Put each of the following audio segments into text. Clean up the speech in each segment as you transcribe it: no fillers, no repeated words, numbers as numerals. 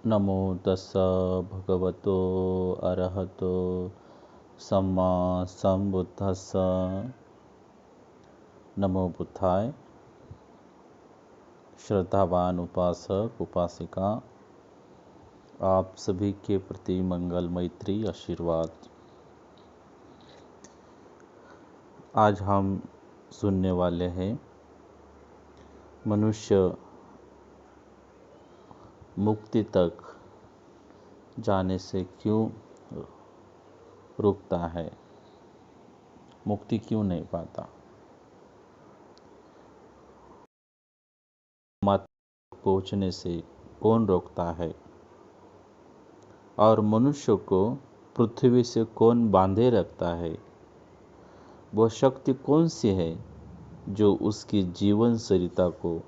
नमो तस्स भगवतो अरहतो सम्मा संबुद्धस्स। नमो बुद्धाय। श्रद्धावान उपासक उपासिका, आप सभी के प्रति मंगल मैत्री आशीर्वाद। आज हम सुनने वाले हैं मनुष्य मुक्ति तक जाने से क्यों रुकता है, मुक्ति क्यों नहीं पाता, माता पहुँचने से कौन रोकता है और मनुष्य को पृथ्वी से कौन बांधे रखता है। वह शक्ति कौन सी है जो उसकी जीवन सरिता को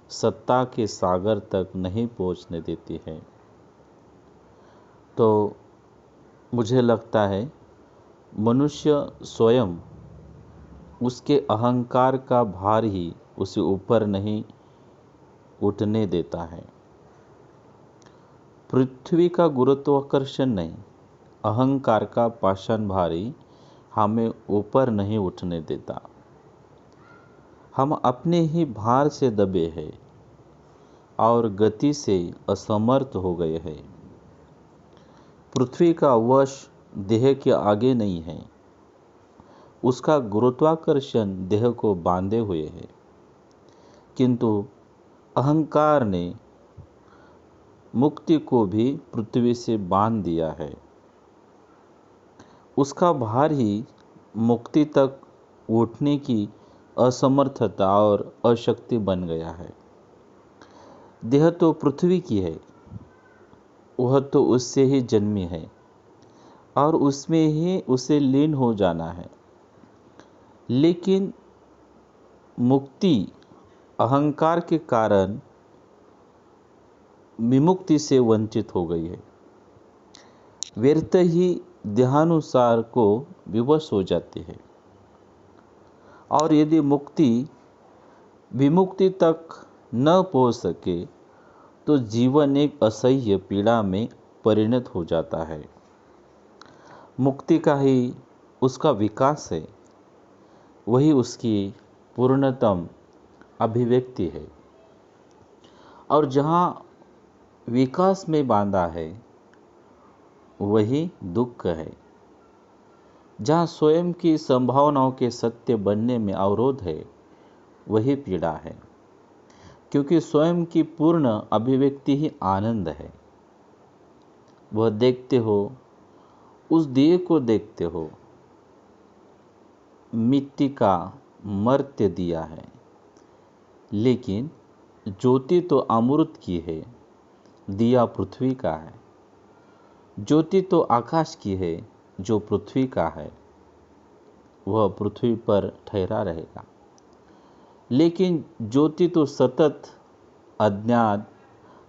सत्ता के सागर तक नहीं पहुंचने देती है। तो मुझे लगता है मनुष्य स्वयं उसके अहंकार का भार ही उसे ऊपर नहीं उठने देता है। पृथ्वी का गुरुत्वाकर्षण नहीं, अहंकार का पाषाण भार ही हमें ऊपर नहीं उठने देता। हम अपने ही भार से दबे हैं और गति से असमर्थ हो गए हैं। पृथ्वी का वश देह के आगे नहीं है, उसका गुरुत्वाकर्षण देह को बांधे हुए है। किंतु अहंकार ने मुक्ति को भी पृथ्वी से बांध दिया है। उसका भार ही मुक्ति तक उठने की असमर्थता और अशक्ति बन गया है। देह तो पृथ्वी की है, वह तो उससे ही जन्मी है और उसमें ही उसे लीन हो जाना है। लेकिन मुक्ति अहंकार के कारण विमुक्ति से वंचित हो गई है। व्यर्थ ही देहानुसार को विवश हो जाती है और यदि मुक्ति विमुक्ति तक न पहुंच सके तो जीवन एक असह्य पीड़ा में परिणत हो जाता है। मुक्ति का ही उसका विकास है, वही उसकी पूर्णतम अभिव्यक्ति है। और जहाँ विकास में बांधा है वही दुख है। जहाँ स्वयं की संभावनाओं के सत्य बनने में अवरोध है वही पीड़ा है, क्योंकि स्वयं की पूर्ण अभिव्यक्ति ही आनंद है। वह देखते हो, उस दिए को देखते हो, मिट्टी का मर्त्य दिया है, लेकिन ज्योति तो अमृत की है, दिया पृथ्वी का है। ज्योति तो आकाश की है, जो पृथ्वी का है वह पृथ्वी पर ठहरा रहेगा। लेकिन ज्योति तो सतत अज्ञात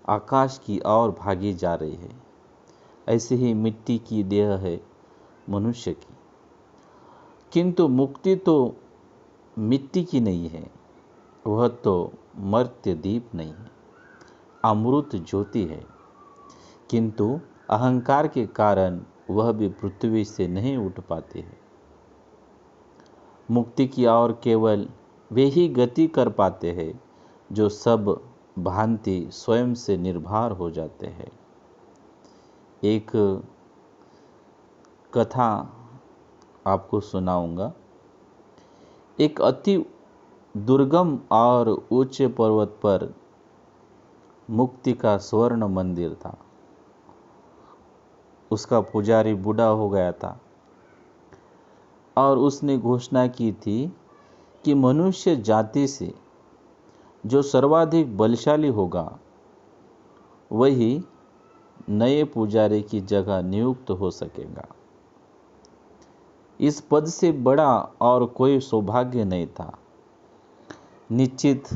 आकाश की ओर भागी जा रही है। ऐसे ही मिट्टी की देह है मनुष्य की। किंतु मुक्ति तो मिट्टी की नहीं है, वह तो मर्त्य दीप नहीं है, अमृत ज्योति है। किंतु अहंकार के कारण वह भी पृथ्वी से नहीं उठ पाती है। मुक्ति की ओर केवल वे ही गति कर पाते हैं जो सब भांति स्वयं से निर्भर हो जाते हैं। एक कथा आपको सुनाऊंगा। एक अति दुर्गम और ऊंचे पर्वत पर मुक्ति का स्वर्ण मंदिर था। उसका पुजारी बूढ़ा हो गया था और उसने घोषणा की थी कि मनुष्य जाति से जो सर्वाधिक बलशाली होगा वही नए पुजारी की जगह नियुक्त हो सकेगा। इस पद से बड़ा और कोई सौभाग्य नहीं था। निश्चित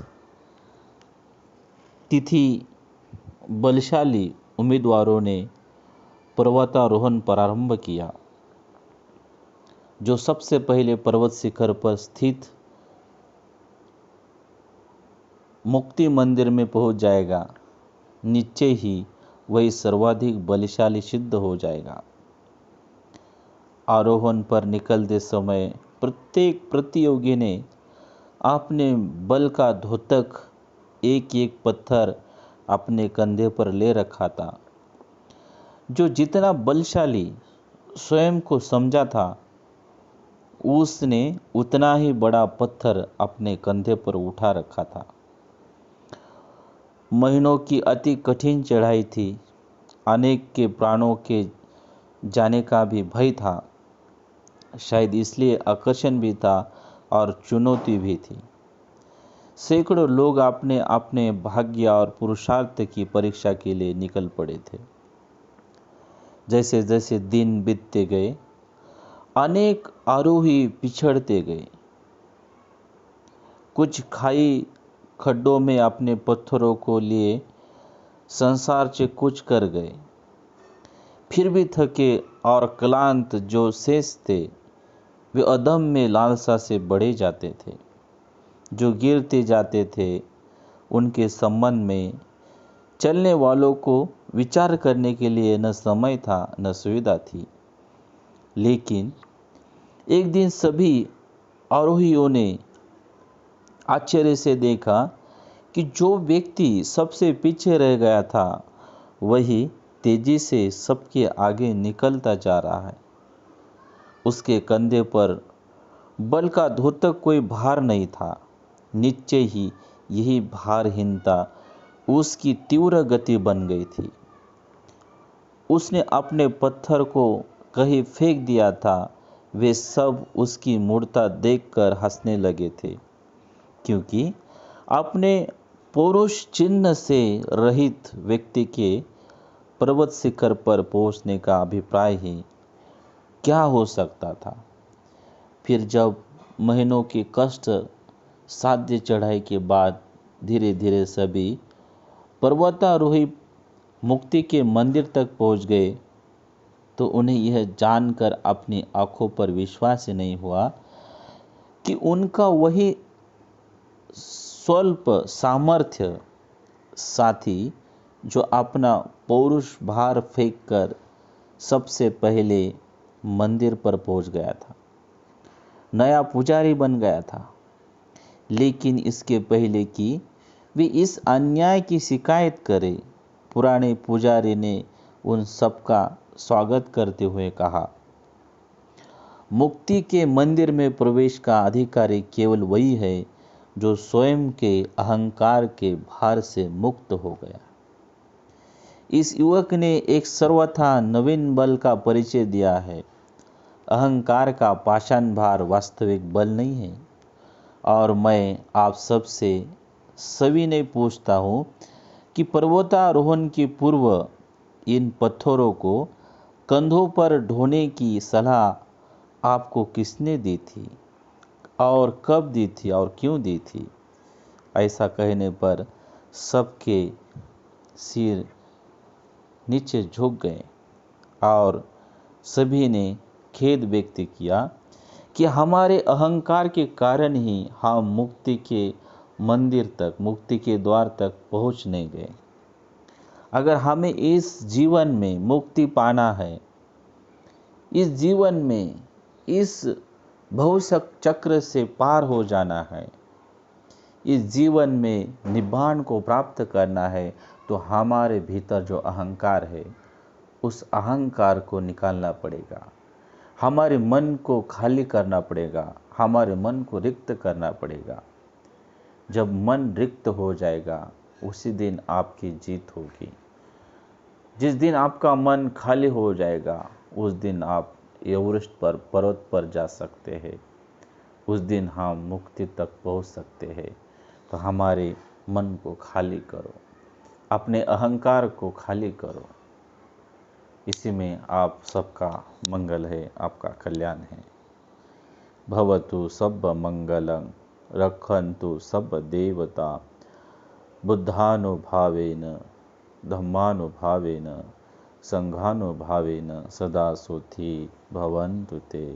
तिथि बलशाली उम्मीदवारों ने पर्वतारोहण प्रारंभ किया। जो सबसे पहले पर्वत शिखर पर स्थित मुक्ति मंदिर में पहुंच जाएगा, नीचे ही वही सर्वाधिक बलशाली सिद्ध हो जाएगा। आरोहण पर निकलते समय प्रत्येक प्रतियोगी ने अपने बल का द्योतक एक एक पत्थर अपने कंधे पर ले रखा था। जो जितना बलशाली स्वयं को समझा था, उसने उतना ही बड़ा पत्थर अपने कंधे पर उठा रखा था। महीनों की अति कठिन चढ़ाई थी। अनेक के प्राणों के जाने का भी भय था। शायद इसलिए आकर्षण भी था और चुनौती भी थी। सैकड़ों लोग अपने अपने भाग्य और पुरुषार्थ की परीक्षा के लिए निकल पड़े थे। जैसे जैसे दिन बीतते गए, अनेक आरोही पिछड़ते गए। कुछ खाई खड्डों में अपने पत्थरों को लिए संसार से कूच कर गए। फिर भी थके और क्लांत जो शेष थे, वे अदम्य लालसा से बढ़े जाते थे। जो गिरते जाते थे, उनके संबंध में चलने वालों को विचार करने के लिए न समय था न सुविधा थी। लेकिन एक दिन सभी आरोहियों ने आश्चर्य से देखा कि जो व्यक्ति सबसे पीछे रह गया था, वही तेजी से सबके आगे निकलता जा रहा है। उसके कंधे पर बल का द्योतक कोई भार नहीं था। निश्चय ही यही भारहीनता उसकी तीव्र गति बन गई थी। उसने अपने पत्थर को कहीं फेंक दिया था। वे सब उसकी मूर्ता देखकर हंसने लगे थे, क्योंकि अपने पौरुष चिन्ह से रहित व्यक्ति के पर्वत शिखर पर पहुंचने का अभिप्राय ही क्या हो सकता था। फिर जब महीनों की कष्ट साध्य चढ़ाई के बाद धीरे धीरे सभी पर्वतारोही मुक्ति के मंदिर तक पहुंच गए, तो उन्हें यह जानकर अपनी आंखों पर विश्वास नहीं हुआ कि उनका वही स्वल्प सामर्थ्य साथी, जो अपना पौरुष भार फेंक कर सबसे पहले मंदिर पर पहुंच गया था, नया पुजारी बन गया था। लेकिन इसके पहले कि वे इस अन्याय की शिकायत करें, पुराने पुजारी ने उन सबका स्वागत करते हुए कहा, मुक्ति के मंदिर में प्रवेश का अधिकारी केवल वही है जो स्वयं के अहंकार के भार से मुक्त हो गया। इस युवक ने एक सर्वथा नवीन बल का परिचय दिया है। अहंकार का पाषाण भार वास्तविक बल नहीं है। और मैं आप सबसे सविनय पूछता हूँ कि पर्वतारोहण के पूर्व इन पत्थरों को कंधों पर ढोने की सलाह आपको किसने दी थी, और कब दी थी और क्यों दी थी? ऐसा कहने पर सबके सिर नीचे झुक गए और सभी ने खेद व्यक्त किया कि हमारे अहंकार के कारण ही हम मुक्ति के मंदिर तक, मुक्ति के द्वार तक पहुंच नहीं गए। अगर हमें इस जीवन में मुक्ति पाना है, इस जीवन में इस भवशक चक्र से पार हो जाना है, इस जीवन में निब्बाण को प्राप्त करना है, तो हमारे भीतर जो अहंकार है, उस अहंकार को निकालना पड़ेगा। हमारे मन को खाली करना पड़ेगा, हमारे मन को रिक्त करना पड़ेगा। जब मन रिक्त हो जाएगा, उसी दिन आपकी जीत होगी। जिस दिन आपका मन खाली हो जाएगा, उस दिन आप एवरेस्ट पर, पर्वत पर जा सकते हैं। उस दिन हम मुक्ति तक पहुंच सकते हैं। तो हमारे मन को खाली करो, अपने अहंकार को खाली करो। इसी में आप सबका मंगल है, आपका कल्याण है। भवतु सब मंगलं, रक्षन्तु सब देवता, बुद्धानुभावेन धम्मानुभावेन संघानुभावेन सदा सुखी भवन्तु ते।